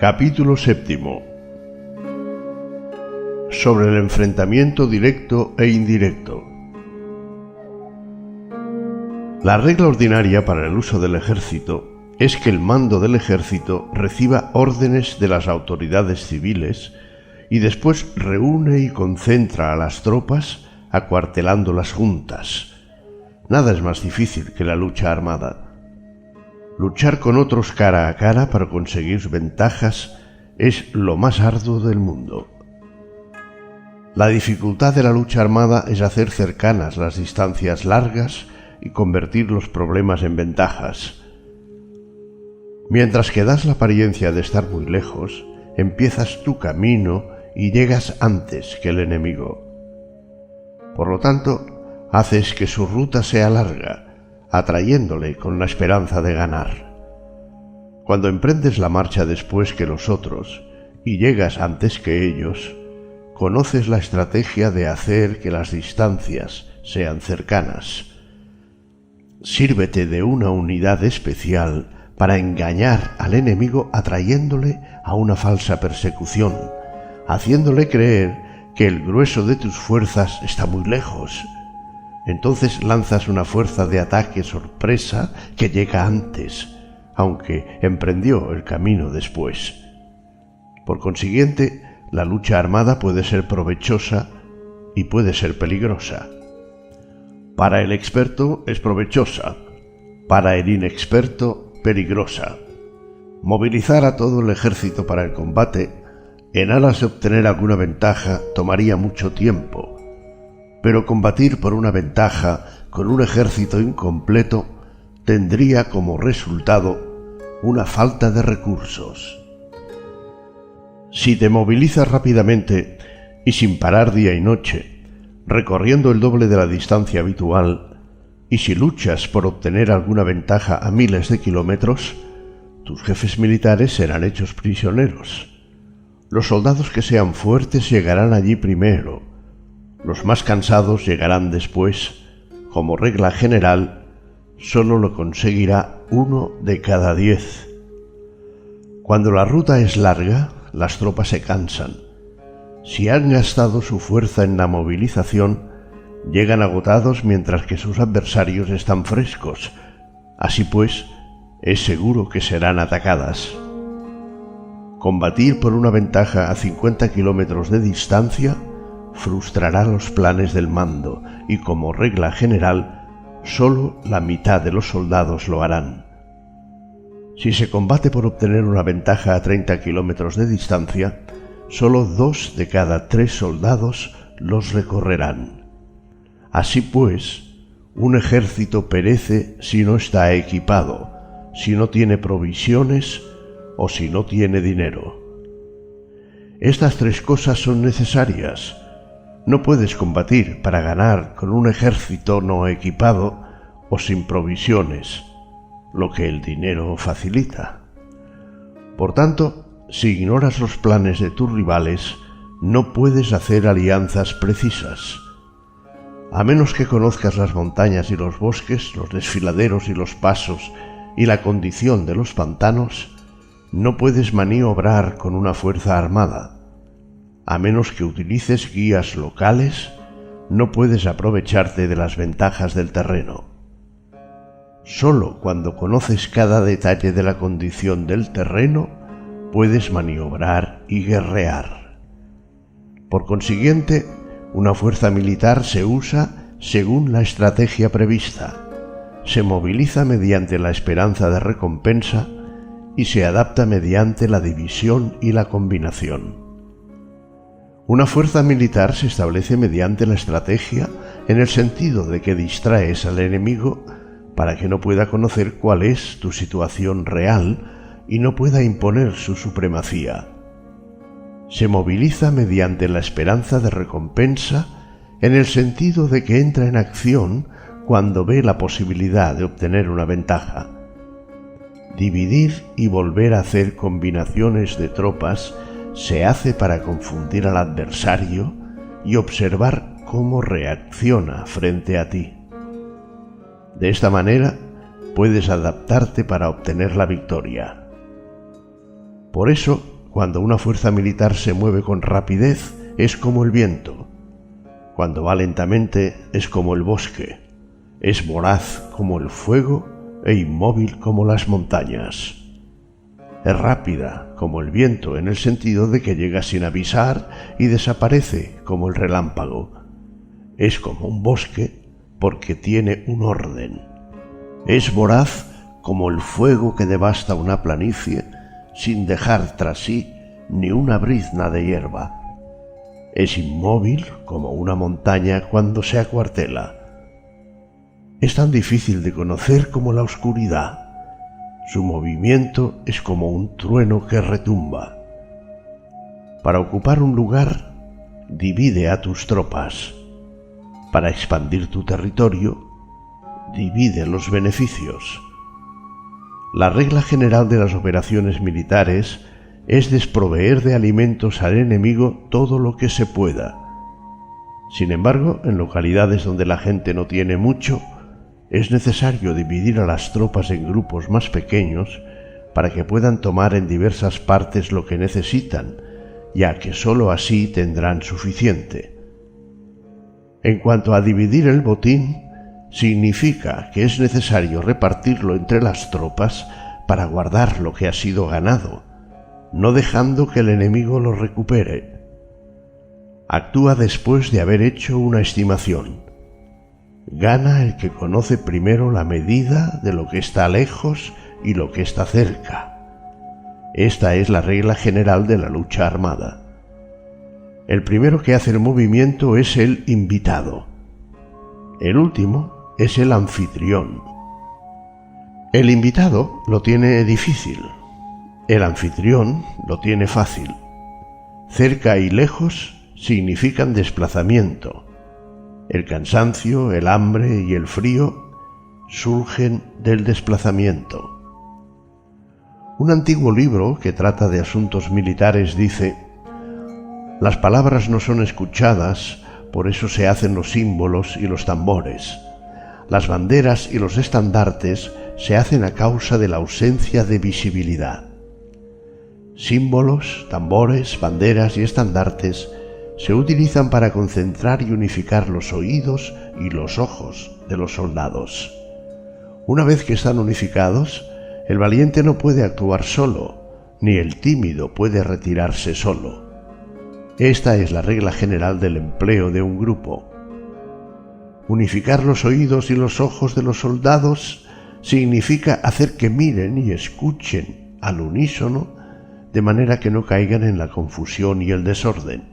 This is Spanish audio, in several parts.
Capítulo séptimo. Sobre el enfrentamiento directo e indirecto. La regla ordinaria para el uso del ejército es que el mando del ejército reciba órdenes de las autoridades civiles y después reúne y concentra a las tropas acuartelándolas juntas. Nada es más difícil que la lucha armada. Luchar con otros cara a cara para conseguir ventajas es lo más arduo del mundo. La dificultad de la lucha armada es hacer cercanas las distancias largas y convertir los problemas en ventajas. Mientras que das la apariencia de estar muy lejos, empiezas tu camino y llegas antes que el enemigo. Por lo tanto, haces que su ruta sea larga, atrayéndole con la esperanza de ganar. Cuando emprendes la marcha después que los otros y llegas antes que ellos, conoces la estrategia de hacer que las distancias sean cercanas. Sírvete de una unidad especial para engañar al enemigo atrayéndole a una falsa persecución, haciéndole creer que el grueso de tus fuerzas está muy lejos. Entonces lanzas una fuerza de ataque sorpresa que llega antes, aunque emprendió el camino después. Por consiguiente, la lucha armada puede ser provechosa y puede ser peligrosa. Para el experto es provechosa, para el inexperto peligrosa. Movilizar a todo el ejército para el combate, en aras de obtener alguna ventaja, tomaría mucho tiempo. Pero combatir por una ventaja con un ejército incompleto tendría como resultado una falta de recursos. Si te movilizas rápidamente y sin parar día y noche, recorriendo el doble de la distancia habitual, y si luchas por obtener alguna ventaja a miles de kilómetros, tus jefes militares serán hechos prisioneros. Los soldados que sean fuertes llegarán allí primero. Los más cansados llegarán después. Como regla general, solo lo conseguirá 1 de cada 10. Cuando la ruta es larga, las tropas se cansan. Si han gastado su fuerza en la movilización, llegan agotados mientras que sus adversarios están frescos. Así pues, es seguro que serán atacadas. Combatir por una ventaja a 50 kilómetros de distancia frustrará los planes del mando y, como regla general, solo la mitad de los soldados lo harán. Si se combate por obtener una ventaja a 30 kilómetros de distancia, solo 2 de cada 3 soldados los recorrerán. Así pues, un ejército perece si no está equipado, si no tiene provisiones o si no tiene dinero. Estas 3 cosas son necesarias. No puedes combatir para ganar con un ejército no equipado o sin provisiones, lo que el dinero facilita. Por tanto, si ignoras los planes de tus rivales, no puedes hacer alianzas precisas. A menos que conozcas las montañas y los bosques, los desfiladeros y los pasos y la condición de los pantanos, no puedes maniobrar con una fuerza armada. A menos que utilices guías locales, no puedes aprovecharte de las ventajas del terreno. Solo cuando conoces cada detalle de la condición del terreno, puedes maniobrar y guerrear. Por consiguiente, una fuerza militar se usa según la estrategia prevista, se moviliza mediante la esperanza de recompensa y se adapta mediante la división y la combinación. Una fuerza militar se establece mediante la estrategia en el sentido de que distraes al enemigo para que no pueda conocer cuál es tu situación real y no pueda imponer su supremacía. Se moviliza mediante la esperanza de recompensa en el sentido de que entra en acción cuando ve la posibilidad de obtener una ventaja. Dividir y volver a hacer combinaciones de tropas se hace para confundir al adversario y observar cómo reacciona frente a ti. De esta manera, puedes adaptarte para obtener la victoria. Por eso, cuando una fuerza militar se mueve con rapidez, es como el viento. Cuando va lentamente, es como el bosque. Es voraz como el fuego e inmóvil como las montañas. Es rápida como el viento en el sentido de que llega sin avisar y desaparece como el relámpago. Es como un bosque porque tiene un orden. Es voraz como el fuego que devasta una planicie sin dejar tras sí ni una brizna de hierba. Es inmóvil como una montaña cuando se acuartela. Es tan difícil de conocer como la oscuridad. Su movimiento es como un trueno que retumba. Para ocupar un lugar, divide a tus tropas. Para expandir tu territorio, divide los beneficios. La regla general de las operaciones militares es desproveer de alimentos al enemigo todo lo que se pueda. Sin embargo, en localidades donde la gente no tiene mucho, es necesario dividir a las tropas en grupos más pequeños para que puedan tomar en diversas partes lo que necesitan, ya que sólo así tendrán suficiente. En cuanto a dividir el botín, significa que es necesario repartirlo entre las tropas para guardar lo que ha sido ganado, no dejando que el enemigo lo recupere. Actúa después de haber hecho una estimación. Gana el que conoce primero la medida de lo que está lejos y lo que está cerca. Esta es la regla general de la lucha armada. El primero que hace el movimiento es el invitado. El último es el anfitrión. El invitado lo tiene difícil. El anfitrión lo tiene fácil. Cerca y lejos significan desplazamiento. El cansancio, el hambre y el frío surgen del desplazamiento. Un antiguo libro que trata de asuntos militares dice: las palabras no son escuchadas, por eso se hacen los símbolos y los tambores. Las banderas y los estandartes se hacen a causa de la ausencia de visibilidad. Símbolos, tambores, banderas y estandartes se utilizan para concentrar y unificar los oídos y los ojos de los soldados. Una vez que están unificados, el valiente no puede actuar solo, ni el tímido puede retirarse solo. Esta es la regla general del empleo de un grupo. Unificar los oídos y los ojos de los soldados significa hacer que miren y escuchen al unísono, de manera que no caigan en la confusión y el desorden.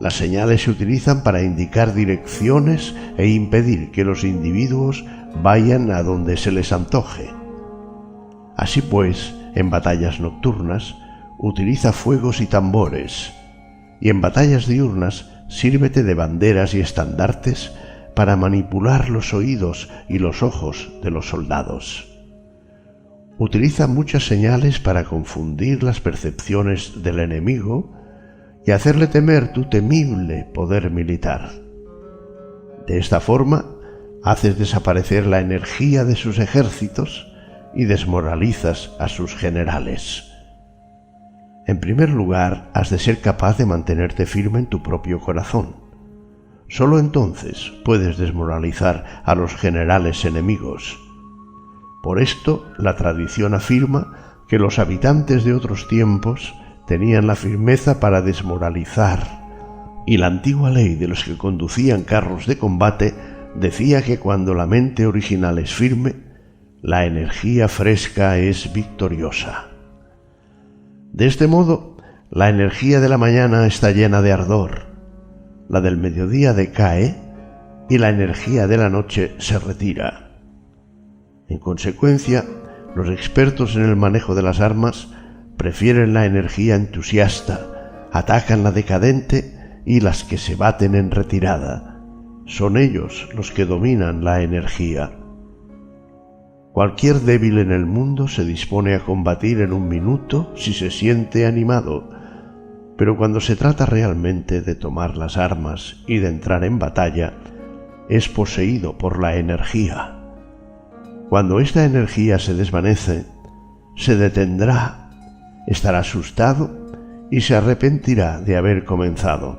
Las señales se utilizan para indicar direcciones e impedir que los individuos vayan a donde se les antoje. Así pues, en batallas nocturnas, utiliza fuegos y tambores, y en batallas diurnas, sírvete de banderas y estandartes para manipular los oídos y los ojos de los soldados. Utiliza muchas señales para confundir las percepciones del enemigo y hacerle temer tu temible poder militar. De esta forma, haces desaparecer la energía de sus ejércitos y desmoralizas a sus generales. En primer lugar, has de ser capaz de mantenerte firme en tu propio corazón. Solo entonces puedes desmoralizar a los generales enemigos. Por esto, la tradición afirma que los habitantes de otros tiempos tenían la firmeza para desmoralizar, y la antigua ley de los que conducían carros de combate decía que cuando la mente original es firme, la energía fresca es victoriosa. De este modo, la energía de la mañana está llena de ardor, la del mediodía decae y la energía de la noche se retira. En consecuencia, los expertos en el manejo de las armas prefieren la energía entusiasta, atacan la decadente y las que se baten en retirada. Son ellos los que dominan la energía. Cualquier débil en el mundo se dispone a combatir en un minuto si se siente animado, pero cuando se trata realmente de tomar las armas y de entrar en batalla, es poseído por la energía. Cuando esta energía se desvanece, se detendrá estará asustado y se arrepentirá de haber comenzado.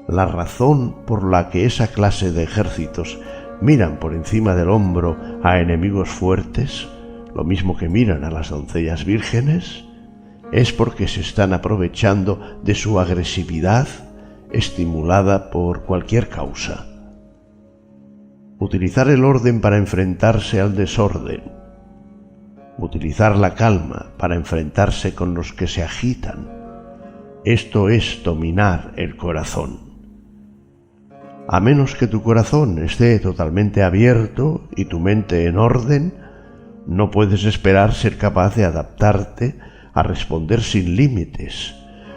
La razón por la que esa clase de ejércitos miran por encima del hombro a enemigos fuertes, lo mismo que miran a las doncellas vírgenes, es porque se están aprovechando de su agresividad estimulada por cualquier causa. Utilizar el orden para enfrentarse al desorden, utilizar la calma para enfrentarse con los que se agitan, esto es dominar el corazón. A menos que tu corazón esté totalmente abierto y tu mente en orden, no puedes esperar ser capaz de adaptarte a responder sin límites,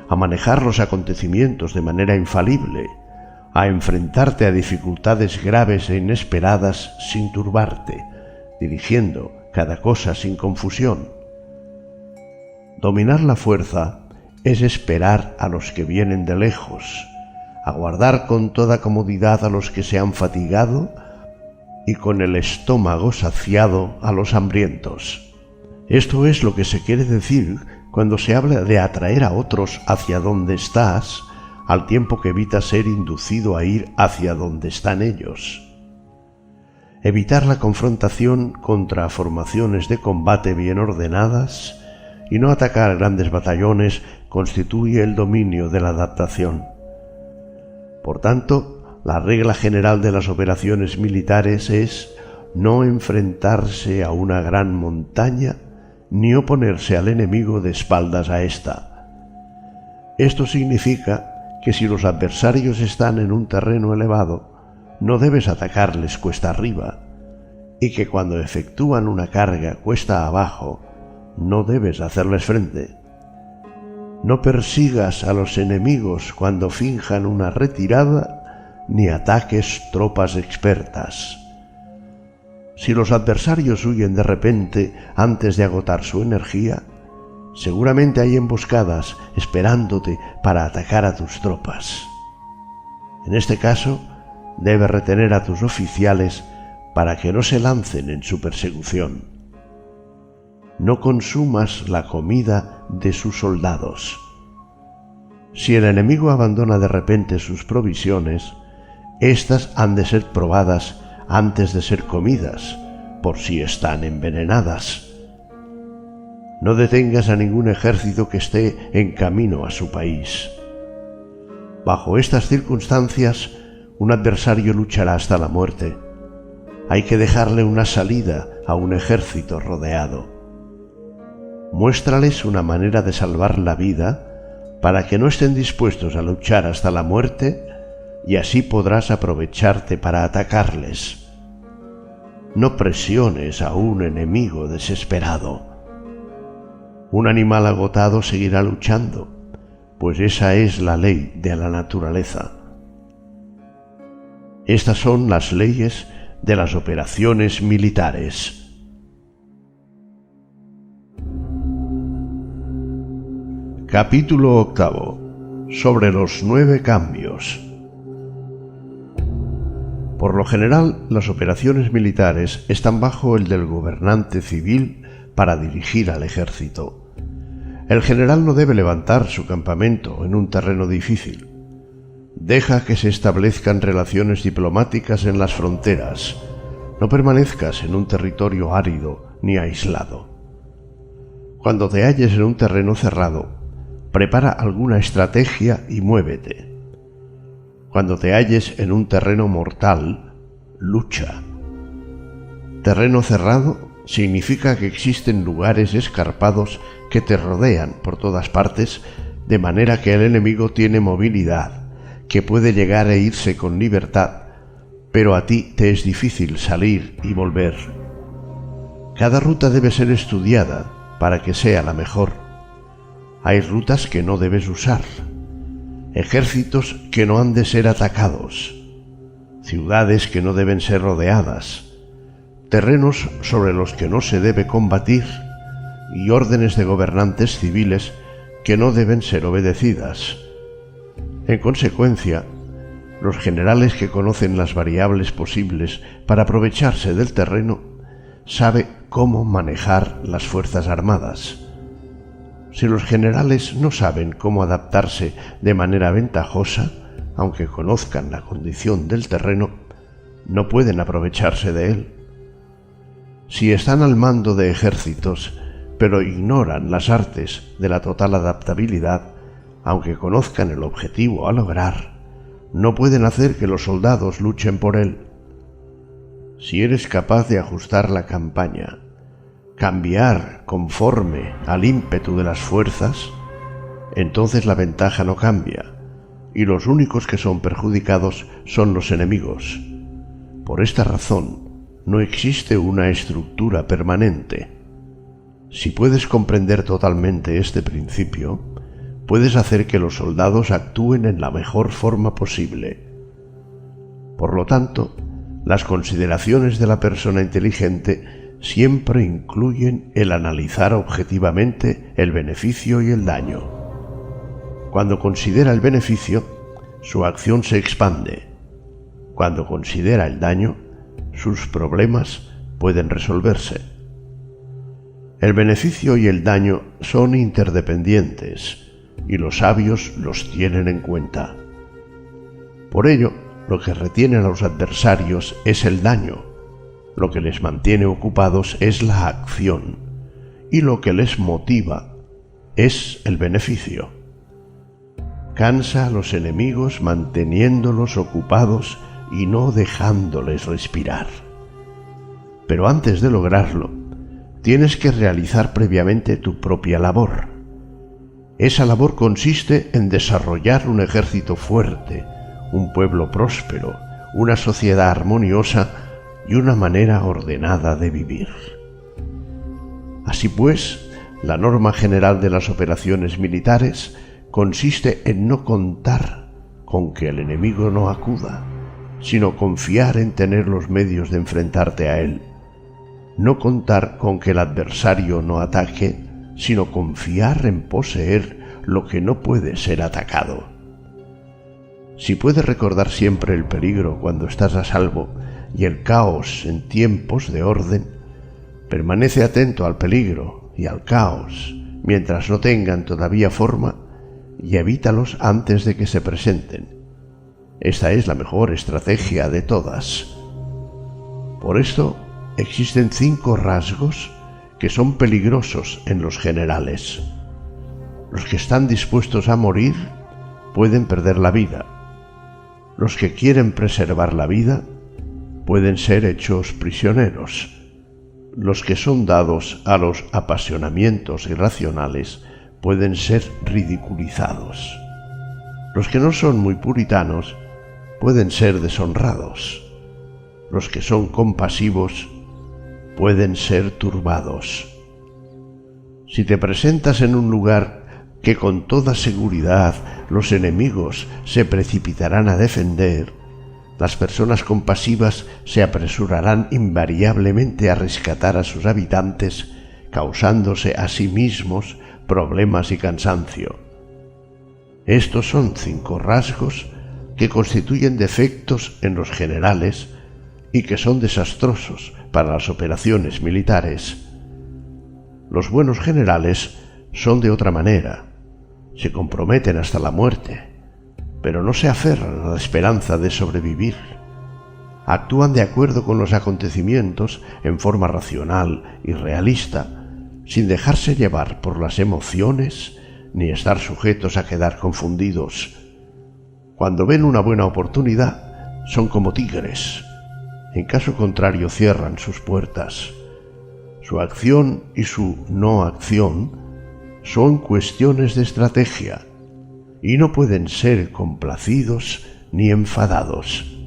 a manejar los acontecimientos de manera infalible, a enfrentarte a dificultades graves e inesperadas sin turbarte, dirigiendo cada cosa sin confusión. Dominar la fuerza es esperar a los que vienen de lejos, aguardar con toda comodidad a los que se han fatigado y con el estómago saciado a los hambrientos. Esto es lo que se quiere decir cuando se habla de atraer a otros hacia donde estás, al tiempo que evitas ser inducido a ir hacia donde están ellos. Evitar la confrontación contra formaciones de combate bien ordenadas y no atacar grandes batallones constituye el dominio de la adaptación. Por tanto, la regla general de las operaciones militares es no enfrentarse a una gran montaña ni oponerse al enemigo de espaldas a ésta. Esto significa que si los adversarios están en un terreno elevado, no debes atacarles cuesta arriba, y que cuando efectúan una carga cuesta abajo, no debes hacerles frente. No persigas a los enemigos cuando finjan una retirada, ni ataques tropas expertas. Si los adversarios huyen de repente antes de agotar su energía, seguramente hay emboscadas esperándote para atacar a tus tropas. En este caso, debes retener a tus oficiales para que no se lancen en su persecución. No consumas la comida de sus soldados. Si el enemigo abandona de repente sus provisiones, éstas han de ser probadas antes de ser comidas, por si están envenenadas. No detengas a ningún ejército que esté en camino a su país. Bajo estas circunstancias, un adversario luchará hasta la muerte. Hay que dejarle una salida a un ejército rodeado. Muéstrales una manera de salvar la vida para que no estén dispuestos a luchar hasta la muerte y así podrás aprovecharte para atacarles. No presiones a un enemigo desesperado. Un animal agotado seguirá luchando, pues esa es la ley de la naturaleza. Estas son las leyes de las operaciones militares. Capítulo 8. Sobre los 9 cambios. Por lo general, las operaciones militares están bajo el del gobernante civil para dirigir al ejército. El general no debe levantar su campamento en un terreno difícil. Deja que se establezcan relaciones diplomáticas en las fronteras. No permanezcas en un territorio árido ni aislado. Cuando te halles en un terreno cerrado, prepara alguna estrategia y muévete. Cuando te halles en un terreno mortal, lucha. Terreno cerrado significa que existen lugares escarpados que te rodean por todas partes, de manera que el enemigo tiene movilidad, que puede llegar e irse con libertad, pero a ti te es difícil salir y volver. Cada ruta debe ser estudiada para que sea la mejor. Hay rutas que no debes usar, ejércitos que no han de ser atacados, ciudades que no deben ser rodeadas, terrenos sobre los que no se debe combatir y órdenes de gobernantes civiles que no deben ser obedecidas. En consecuencia, los generales que conocen las variables posibles para aprovecharse del terreno saben cómo manejar las fuerzas armadas. Si los generales no saben cómo adaptarse de manera ventajosa, aunque conozcan la condición del terreno, no pueden aprovecharse de él. Si están al mando de ejércitos, pero ignoran las artes de la total adaptabilidad, aunque conozcan el objetivo a lograr, no pueden hacer que los soldados luchen por él. Si eres capaz de ajustar la campaña, cambiar conforme al ímpetu de las fuerzas, entonces la ventaja no cambia, y los únicos que son perjudicados son los enemigos. Por esta razón, no existe una estructura permanente. Si puedes comprender totalmente este principio, puedes hacer que los soldados actúen en la mejor forma posible. Por lo tanto, las consideraciones de la persona inteligente siempre incluyen el analizar objetivamente el beneficio y el daño. Cuando considera el beneficio, su acción se expande. Cuando considera el daño, sus problemas pueden resolverse. El beneficio y el daño son interdependientes, y los sabios los tienen en cuenta. Por ello, lo que retiene a los adversarios es el daño, lo que les mantiene ocupados es la acción, y lo que les motiva es el beneficio. Cansa a los enemigos manteniéndolos ocupados y no dejándoles respirar. Pero antes de lograrlo, tienes que realizar previamente tu propia labor. Esa labor consiste en desarrollar un ejército fuerte, un pueblo próspero, una sociedad armoniosa y una manera ordenada de vivir. Así pues, la norma general de las operaciones militares consiste en no contar con que el enemigo no acuda, sino confiar en tener los medios de enfrentarte a él. No contar con que el adversario no ataque, sino confiar en poseer lo que no puede ser atacado. Si puedes recordar siempre el peligro cuando estás a salvo y el caos en tiempos de orden, permanece atento al peligro y al caos mientras no tengan todavía forma y evítalos antes de que se presenten. Esta es la mejor estrategia de todas. Por esto, existen 5 rasgos que son peligrosos en los generales. Los que están dispuestos a morir pueden perder la vida. Los que quieren preservar la vida pueden ser hechos prisioneros. Los que son dados a los apasionamientos irracionales pueden ser ridiculizados. Los que no son muy puritanos pueden ser deshonrados. Los que son compasivos pueden ser turbados. Si te presentas en un lugar que con toda seguridad los enemigos se precipitarán a defender, las personas compasivas se apresurarán invariablemente a rescatar a sus habitantes, causándose a sí mismos problemas y cansancio. Estos son 5 rasgos que constituyen defectos en los generales y que son desastrosos para las operaciones militares. Los buenos generales son de otra manera. Se comprometen hasta la muerte, pero no se aferran a la esperanza de sobrevivir. Actúan de acuerdo con los acontecimientos en forma racional y realista, sin dejarse llevar por las emociones ni estar sujetos a quedar confundidos. Cuando ven una buena oportunidad, son como tigres. En caso contrario, cierran sus puertas. Su acción y su no acción son cuestiones de estrategia y no pueden ser complacidos ni enfadados.